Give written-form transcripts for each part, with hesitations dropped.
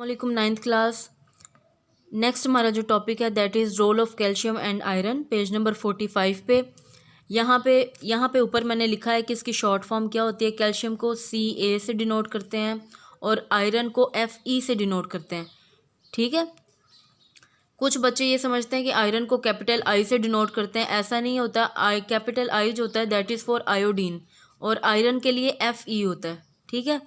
वालेकुम। Ninth class. Next हमारा जो टॉपिक है that is role of calcium and iron, page number 45 पे। यहाँ पे ऊपर मैंने लिखा है कि इसकी शॉर्ट फॉर्म क्या होती है। कैल्शियम को Ca से डिनोट करते हैं और आयरन को Fe से डिनोट करते हैं। ठीक है, कुछ बच्चे ये समझते हैं कि आयरन को कैपिटल आई से डिनोट करते हैं। ऐसा नहीं होता। कैपिटल आई जो होता है दैट इज़ फॉर आयोडीन और आयरन के लिए Fe होता है। ठीक है,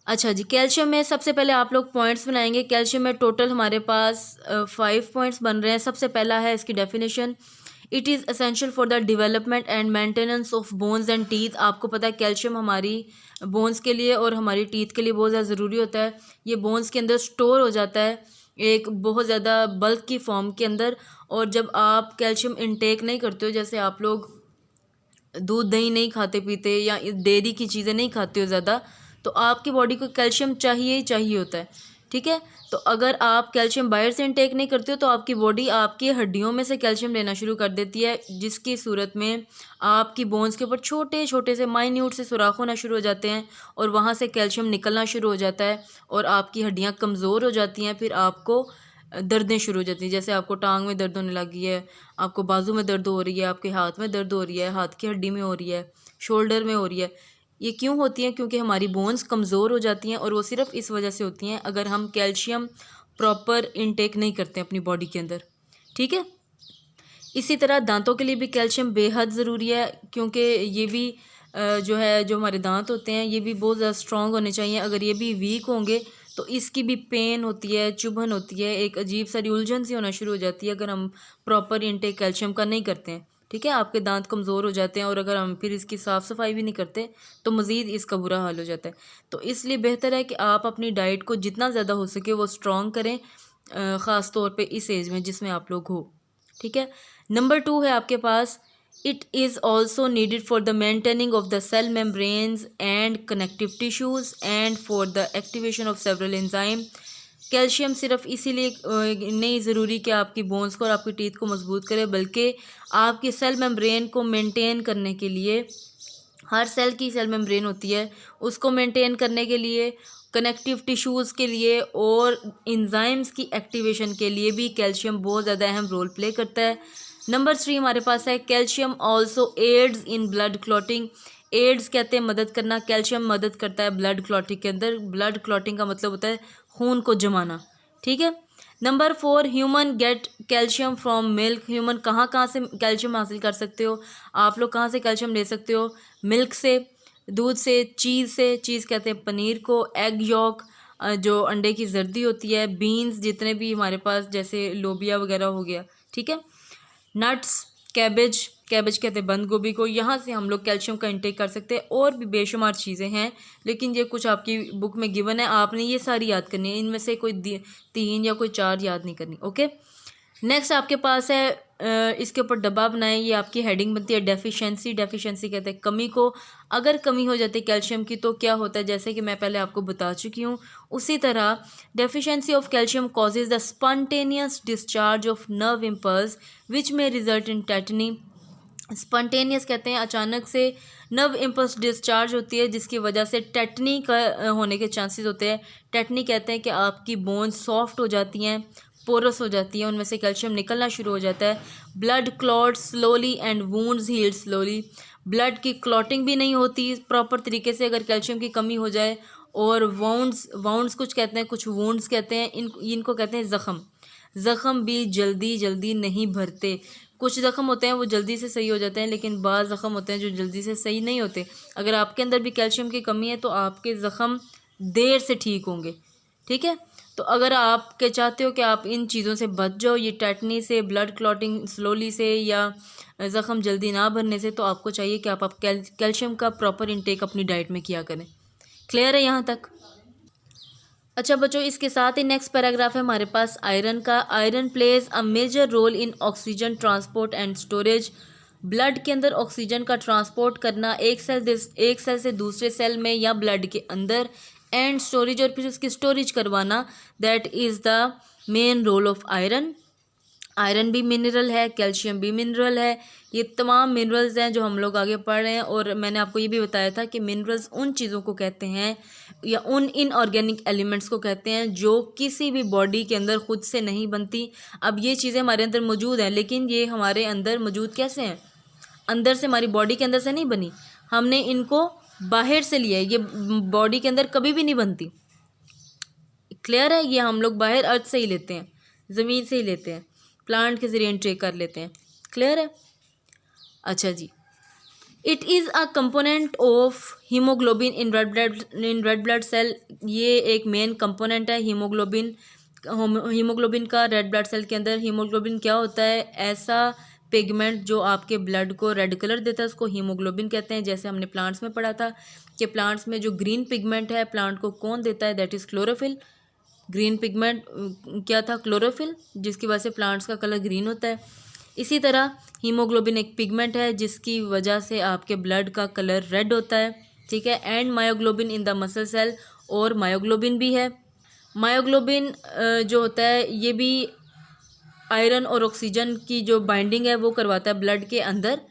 अच्छा जी। कैल्शियम में सबसे पहले आप लोग पॉइंट्स बनाएंगे। कैल्शियम में टोटल हमारे पास 5 पॉइंट्स बन रहे हैं। सबसे पहला है इसकी definition. It is essential for the development and maintenance of bones and teeth. आपको पता है कैल्शियम हमारी बोन्स के लिए और हमारी टीथ के लिए बहुत ज़्यादा ज़रूरी होता है। ये बोन्स के अंदर स्टोर हो जाता है एक बहुत ज़्यादा बल्क की फॉर्म के अंदर। और जब आप कैल्शियम इनटेक नहीं करते हो, जैसे आप लोग दूध दही नहीं खाते पीते या डेयरी की चीज़ें नहीं खाते हो ज़्यादा, तो आपकी बॉडी को कैल्शियम चाहिए ही चाहिए होता है। ठीक है, तो अगर आप कैल्शियम बाहर से इनटेक नहीं करते हो तो आपकी बॉडी आपकी हड्डियों में से कैल्शियम लेना शुरू कर देती है, जिसकी सूरत में आपकी बोन्स के ऊपर छोटे छोटे से माइन्यूट से सुराख होना शुरू हो जाते हैं और वहाँ से कैल्शियम निकलना शुरू हो जाता है और आपकी हड्डियाँ कमज़ोर हो जाती हैं। फिर आपको दर्दें शुरू हो जाती हैं, जैसे आपको टांग में दर्द होने लगी है, आपको बाजू में दर्द हो रही है, आपके हाथ में दर्द हो रही है, हाथ की हड्डी में हो रही है, शोल्डर में हो रही है। ये क्यों होती हैं? क्योंकि हमारी बोन्स कमज़ोर हो जाती हैं और वो सिर्फ इस वजह से होती हैं अगर हम कैल्शियम प्रॉपर इनटेक नहीं करते अपनी बॉडी के अंदर। ठीक है, इसी तरह दांतों के लिए भी कैल्शियम बेहद ज़रूरी है, क्योंकि ये भी जो हमारे दांत होते हैं ये भी बहुत ज़्यादा स्ट्रॉन्ग होने चाहिए। अगर ये भी वीक होंगे तो इसकी भी पेन होती है, चुभन होती है, एक अजीब सा उलझन सी होना शुरू हो जाती है अगर हम प्रॉपर इनटेक कैल्शियम का नहीं करते हैं। ठीक है, आपके दांत कमज़ोर हो जाते हैं और अगर हम फिर इसकी साफ़ सफाई भी नहीं करते तो मज़ीद इसका बुरा हाल हो जाता है। तो इसलिए बेहतर है कि आप अपनी डाइट को जितना ज़्यादा हो सके वो स्ट्रॉन्ग करें, ख़ास तौर पे इस एज में जिसमें आप लोग हो। ठीक है, नंबर 2 है आपके पास। It is also needed for the maintaining of the cell membranes and connective tissues and for the activation of several enzyme. Calcium सिर्फ इसीलिए नहीं ज़रूरी कि आपकी बोन्स को और आपकी टीथ को मजबूत करे, बल्कि आपकी सेल मेम्ब्रेन को मेंटेन करने के लिए, हर सेल की सेल मेम्ब्रेन होती है, उसको मेंटेन करने के लिए, कनेक्टिव टिश्यूज़ के लिए और इंजाइम्स की एक्टिवेशन के लिए भी कैल्शियम बहुत ज़्यादा अहम रोल प्ले करता है। नंबर 3 हमारे पास है calcium also aids in blood clotting. Aids कहते हैं मदद करना। कैल्शियम मदद करता है ब्लड क्लॉटिंग के अंदर। ब्लड क्लॉटिंग का मतलब होता है खून को जमाना। ठीक है, number 4 human get calcium from milk. Human कहाँ कहाँ से कैल्शियम हासिल कर सकते हो? आप लोग कहाँ से कैल्शियम ले सकते हो? मिल्क से, दूध से, चीज़ से। चीज़ कहते हैं पनीर को। एग यॉक जो अंडे की जर्दी होती है। बीन्स जितने भी हमारे पास, जैसे लोबिया वगैरह हो गया। ठीक है, नट्स, कैबेज, कैबेज कहते हैं बंद गोभी को। यहाँ से हम लोग कैल्शियम का इंटेक कर सकते हैं। और भी बेशुमार चीज़ें हैं, लेकिन ये कुछ आपकी बुक में गिवन है, आपने ये सारी याद करनी है। इनमें से कोई 3 या कोई 4 याद नहीं करनी। ओके, नेक्स्ट आपके पास है इसके ऊपर डब्बा बनाए, ये आपकी हेडिंग बनती है डेफिशिएंसी। डेफिशिएंसी कहते हैं कमी को। अगर कमी हो जाती है कैल्शियम की तो क्या होता है, जैसे कि मैं पहले आपको बता चुकी हूँ, उसी तरह deficiency of calcium causes the spontaneous discharge of nerve impulse which में रिजल्ट इन टेटनी। स्पॉन्टेनियस कहते हैं अचानक से नर्व इम्पल्स डिस्चार्ज होती है, जिसकी वजह से टेटनी का होने के चांसेस होते हैं। टेटनी कहते हैं कि आपकी बोन्स सॉफ्ट हो जाती हैं, पोरस हो जाती हैं, उनमें से कैल्शियम निकलना शुरू हो जाता है। Blood clot slowly and wounds heal slowly. Blood की क्लॉटिंग भी नहीं होती प्रॉपर तरीके से अगर कैल्शियम की कमी हो जाए। और वाउंड्स कुछ कहते हैं, कुछ वुंड्स कहते हैं, इनको कहते हैं ज़ख़म। ज़ख़म भी जल्दी जल्दी नहीं भरते। कुछ ज़ख़म होते हैं वो जल्दी से सही हो जाते हैं, लेकिन बाज़ ज़ख़म होते हैं जो जल्दी से सही नहीं होते। अगर आपके अंदर भी कैल्शियम की कमी है तो आपके ज़ख़म देर से ठीक होंगे। ठीक है, तो अगर आप के चाहते हो कि आप इन चीज़ों से बच जाओ, ये टेटनी से, ब्लड क्लॉटिंग स्लोली से या ज़ख़म जल्दी ना भरने से, तो आपको चाहिए कि आप कैल्शियम का प्रॉपर इंटेक अपनी डाइट में किया करें। क्लियर है यहाँ तक? अच्छा बच्चों, इसके साथ ही नेक्स्ट पैराग्राफ है हमारे पास आयरन का। Iron plays a major role in oxygen transport and storage. Blood के अंदर ऑक्सीजन का ट्रांसपोर्ट करना एक सेल से दूसरे सेल में या ब्लड के अंदर, एंड स्टोरेज और फिर उसकी स्टोरेज करवाना, that is the main role of iron. Iron भी मिनरल है, कैल्शियम भी मिनरल है। ये तमाम मिनरल्स हैं जो हम लोग आगे पढ़ रहे हैं। और मैंने आपको ये भी बताया था कि मिनरल्स उन चीज़ों को कहते हैं या उन इनऑर्गेनिक एलिमेंट्स को कहते हैं जो किसी भी बॉडी के अंदर खुद से नहीं बनती। अब ये चीज़ें हमारे अंदर मौजूद हैं, लेकिन ये हमारे अंदर मौजूद कैसे हैं? अंदर से, हमारी बॉडी के अंदर से नहीं बनी, हमने इनको बाहर से लिया है। ये बॉडी के अंदर कभी भी नहीं बनती। क्लियर है? ये हम लोग बाहर अर्थ से ही लेते हैं, ज़मीन से ही लेते हैं, प्लांट के ज़रिए इंटेक कर लेते हैं। क्लियर है? अच्छा जी। It is a component of haemoglobin in red blood cell. ये एक मेन कंपोनेंट है हीमोग्लोबिन का रेड ब्लड सेल के अंदर। हीमोग्लोबिन क्या होता है? ऐसा पिगमेंट जो आपके ब्लड को रेड कलर देता है, उसको हीमोग्लोबिन कहते हैं। जैसे हमने प्लांट्स में पढ़ा था कि प्लांट्स में जो ग्रीन पिगमेंट है प्लांट को कौन देता है? That is chlorophyll. Green pigment क्या था? क्लोरोफिल, जिसकी वजह से प्लांट्स का कलर ग्रीन होता है। इसी तरह हीमोग्लोबिन एक पिगमेंट है जिसकी वजह से आपके ब्लड का कलर रेड होता है। ठीक है? And myoglobin in the muscle cell, और मायोग्लोबिन भी है। मायोग्लोबिन जो होता है ये भी आयरन और ऑक्सीजन की जो बाइंडिंग है वो करवाता है ब्लड के अंदर।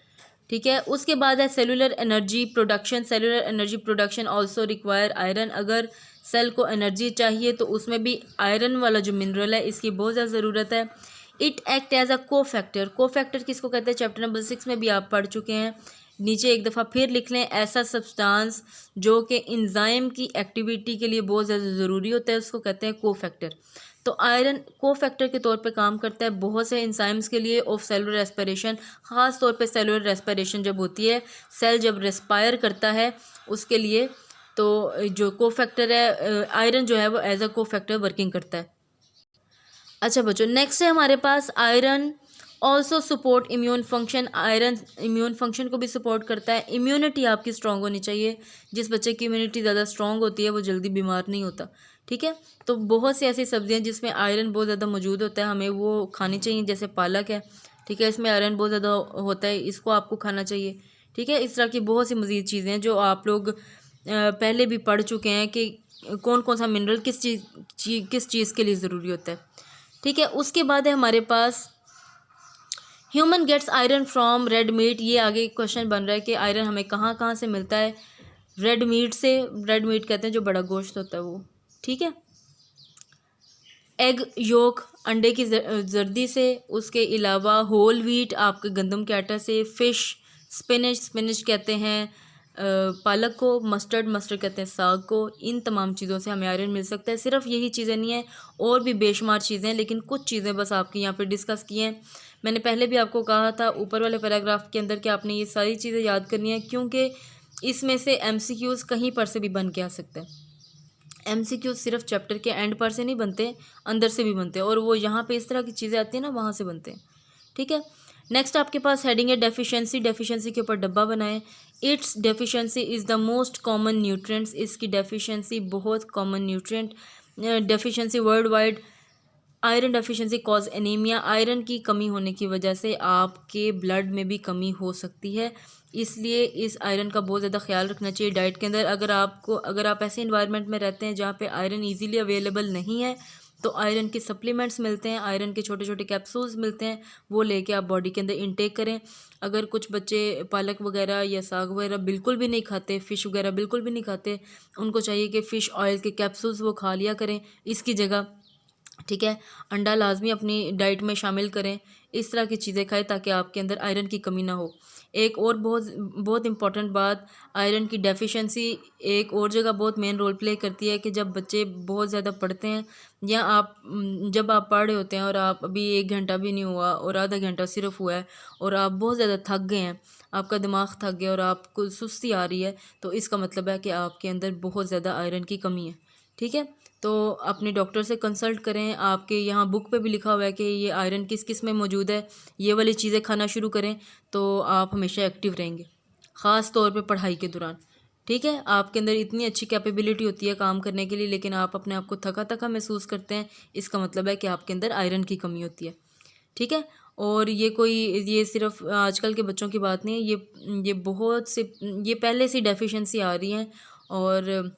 ठीक है? उसके बाद है cellular energy production. Cellular energy production also require iron. अगर सेल को एनर्जी चाहिए तो उसमें भी आयरन वाला जो मिनरल है इसकी बहुत ज़्यादा ज़रूरत है। It act as a cofactor. Cofactor किसको कहते हैं? चैप्टर नंबर 6 में भी आप पढ़ चुके हैं। नीचे एक दफ़ा फिर लिख लें, ऐसा सब्सटेंस जो कि एंजाइम की एक्टिविटी के लिए बहुत ज़्यादा ज़रूरी होता है उसको कहते हैं कोफैक्टर। तो आयरन कोफैक्टर के तौर पे काम करता है बहुत से एंजाइम्स के लिए ऑफ सेलुलर रेस्पिरेशन। ख़ास तौर पे सेलुलर रेस्पिरेशन जब होती है, सेल जब रेस्पायर करता है उसके लिए, तो जो कोफैक्टर है आयरन जो है वो एज अ कोफैक्टर वर्किंग करता है। अच्छा बच्चों, नेक्स्ट है हमारे पास iron also support immune function. Iron immune function को भी सपोर्ट करता है। इम्यूनिटी आपकी स्ट्रांग होनी चाहिए। जिस बच्चे की इम्यूनिटी ज़्यादा स्ट्रांग होती है वो जल्दी बीमार नहीं होता। ठीक है? तो बहुत सी ऐसी सब्जियां जिसमें आयरन बहुत ज़्यादा मौजूद होता है, हमें वो खानी चाहिए। जैसे पालक है, ठीक है, इसमें आयरन बहुत ज़्यादा होता है, इसको आपको खाना चाहिए। ठीक है? इस तरह की बहुत सी मज़ीद चीज़ें हैं जो आप लोग पहले भी पढ़ चुके हैं कि कौन कौन सा मिनरल किस चीज़ के लिए ज़रूरी होता है। ठीक है? उसके बाद है हमारे पास human gets iron from red meat. ये आगे क्वेश्चन बन रहा है कि आयरन हमें कहाँ कहाँ से मिलता है? रेड मीट से। रेड मीट कहते हैं जो बड़ा गोश्त होता है वो। ठीक है? एग योक, अंडे की जर्दी से। उसके अलावा होल व्हीट, आपके गंदम के आटा से। फ़िश, स्पिनच कहते हैं पालक को। मस्टर्ड कहते हैं साग को। इन तमाम चीज़ों से हमें आयरन मिल सकता है। सिर्फ यही चीज़ें नहीं हैं, और भी बेशुमार चीज़ें हैं, लेकिन कुछ चीज़ें बस आपकी यहाँ पे डिस्कस की हैं। मैंने पहले भी आपको कहा था ऊपर वाले पैराग्राफ के अंदर कि आपने ये सारी चीज़ें याद करनी है, क्योंकि इसमें से MCQs कहीं पर से भी बन के आ सकते हैं। MCQs सिर्फ चैप्टर के एंड पर से नहीं बनते, अंदर से भी बनते हैं, और वो यहाँ पे इस तरह की चीज़ें आती हैं ना, वहाँ से बनते हैं। ठीक है? नेक्स्ट आपके पास हेडिंग है डेफिशिएंसी। डेफिशिएंसी के ऊपर डब्बा बनाएं। It's deficiency is the most common nutrients. इसकी डेफिशिएंसी बहुत common nutrient deficiency world wide. Iron deficiency cause anaemia. Iron की कमी होने की वजह से आपके ब्लड में भी कमी हो सकती है, इसलिए इस आयरन का बहुत ज़्यादा ख्याल रखना चाहिए डाइट के अंदर। अगर आप ऐसे इन्वायरमेंट में रहते हैं जहाँ पे आयरन इजीली अवेलेबल नहीं है, तो आयरन के सप्लीमेंट्स मिलते हैं, आयरन के छोटे छोटे कैप्सूल्स मिलते हैं, वो लेके आप बॉडी के अंदर इंटेक करें। अगर कुछ बच्चे पालक वगैरह या साग वगैरह बिल्कुल भी नहीं खाते, फ़िश वगैरह बिल्कुल भी नहीं खाते, उनको चाहिए कि फ़िश ऑयल के कैप्सूल्स वो खा लिया करें इसकी जगह। ठीक है? अंडा लाजमी अपनी डाइट में शामिल करें। इस तरह की चीज़ें खाएं ताकि आपके अंदर आयरन की कमी ना हो। एक और बहुत इंपॉर्टेंट बात, आयरन की डेफिशिएंसी एक और जगह बहुत मेन रोल प्ले करती है कि जब बच्चे बहुत ज़्यादा पढ़ते हैं, या जब आप पढ़ रहे होते हैं और आप अभी 1 घंटा भी नहीं हुआ और आधा घंटा सिर्फ हुआ है और आप बहुत ज़्यादा थक गए हैं, आपका दिमाग थक गया और आपको सुस्ती आ रही है, तो इसका मतलब है कि आपके अंदर बहुत ज़्यादा आयरन की कमी है। ठीक है? तो अपने डॉक्टर से कंसल्ट करें। आपके यहाँ बुक पे भी लिखा हुआ है कि ये आयरन किस किस में मौजूद है, ये वाली चीज़ें खाना शुरू करें तो आप हमेशा एक्टिव रहेंगे, ख़ास तौर पे पढ़ाई के दौरान। ठीक है? आपके अंदर इतनी अच्छी कैपेबिलिटी होती है काम करने के लिए, लेकिन आप अपने आप को थका थका महसूस करते हैं, इसका मतलब है कि आपके अंदर आयरन की कमी होती है। ठीक है? और ये सिर्फ आजकल के बच्चों की बात नहीं है, ये बहुत से ये पहले से डेफिशिएंसी आ रही हैं, और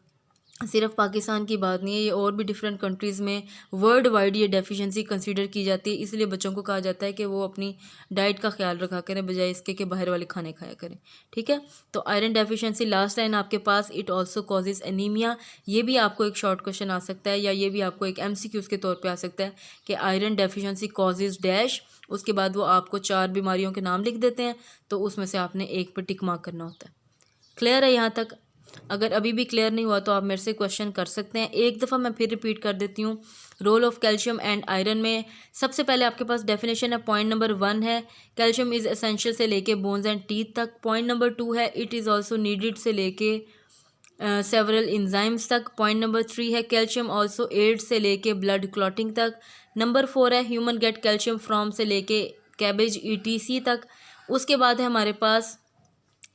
सिर्फ पाकिस्तान की बात नहीं है, ये और भी डिफरेंट कंट्रीज़ में वर्ल्ड वाइड ये डेफिशिएंसी कंसीडर की जाती है। इसलिए बच्चों को कहा जाता है कि वो अपनी डाइट का ख्याल रखा करें बजाय इसके कि बाहर वाले खाने खाया करें। ठीक है, तो आयरन डेफिशिएंसी लास्ट लाइन आपके पास, इट ऑल्सो कॉजेज एनीमिया। ये भी आपको एक शॉर्ट क्वेश्चन आ सकता है या ये भी आपको एक MCQs के तौर पर आ सकता है कि आयरन डेफिशिएंसी कॉजेज डैश, उसके बाद वो आपको 4 बीमारियों के नाम लिख देते हैं, तो उसमें से आपने एक पर टिक मार्क करना होता है। क्लियर है यहाँ तक? अगर अभी भी क्लियर नहीं हुआ तो आप मेरे से क्वेश्चन कर सकते हैं। एक दफ़ा मैं फिर रिपीट कर देती हूँ। Role of calcium and iron में सबसे पहले आपके पास डेफिनेशन है, पॉइंट नंबर 1 है कैल्शियम इज़ एसेंशियल से लेके बोन्स एंड टीथ तक। पॉइंट नंबर 2 है इट इज़ ऑल्सो नीडेड से लेके सेवरल इंजाइम्स तक। पॉइंट नंबर 3 है कैल्शियम ऑल्सो एड से लेके ब्लड क्लॉटिंग तक। नंबर 4 है ह्यूमन गेट कैल्शियम फ्रॉम से लेके कैबेज ETC तक। उसके बाद है हमारे पास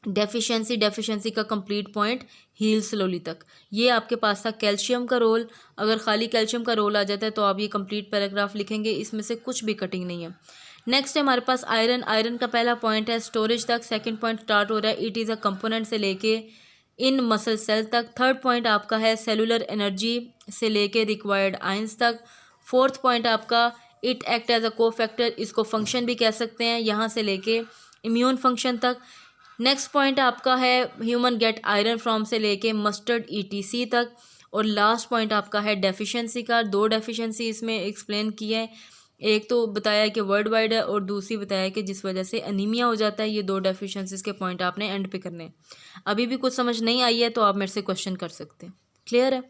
डेफिशिएंसी का कंप्लीट पॉइंट हील स्लोली तक। ये आपके पास था कैल्शियम का रोल। अगर खाली कैल्शियम का रोल आ जाता है तो आप ये कंप्लीट पैराग्राफ लिखेंगे, इसमें से कुछ भी कटिंग नहीं है। नेक्स्ट है हमारे पास आयरन। आयरन का पहला पॉइंट है स्टोरेज तक। सेकंड पॉइंट स्टार्ट हो रहा है इट इज़ अ कंपोनेंट से लेके इन मसल सेल तक। थर्ड पॉइंट आपका है सेलुलर एनर्जी से लेके रिक्वायर्ड आयंस तक। फोर्थ पॉइंट आपका it act as a cofactor, इसको फंक्शन भी कह सकते हैं, यहाँ से लेके इम्यून फंक्शन तक। नेक्स्ट पॉइंट आपका है ह्यूमन गेट आयरन फ्रॉम से लेके मस्टर्ड ETC तक। और लास्ट पॉइंट आपका है डेफिशिएंसी का। 2 डेफिशिएंसी इसमें एक्सप्लेन किए हैं, एक तो बताया है कि वर्ल्ड वाइड है और दूसरी बताया है कि जिस वजह से अनीमिया हो जाता है। ये 2 डेफिशिएंसीज के पॉइंट आपने एंड पे करने हैं। अभी भी कुछ समझ नहीं आई है तो आप मेरे से क्वेश्चन कर सकते हैं। क्लियर है?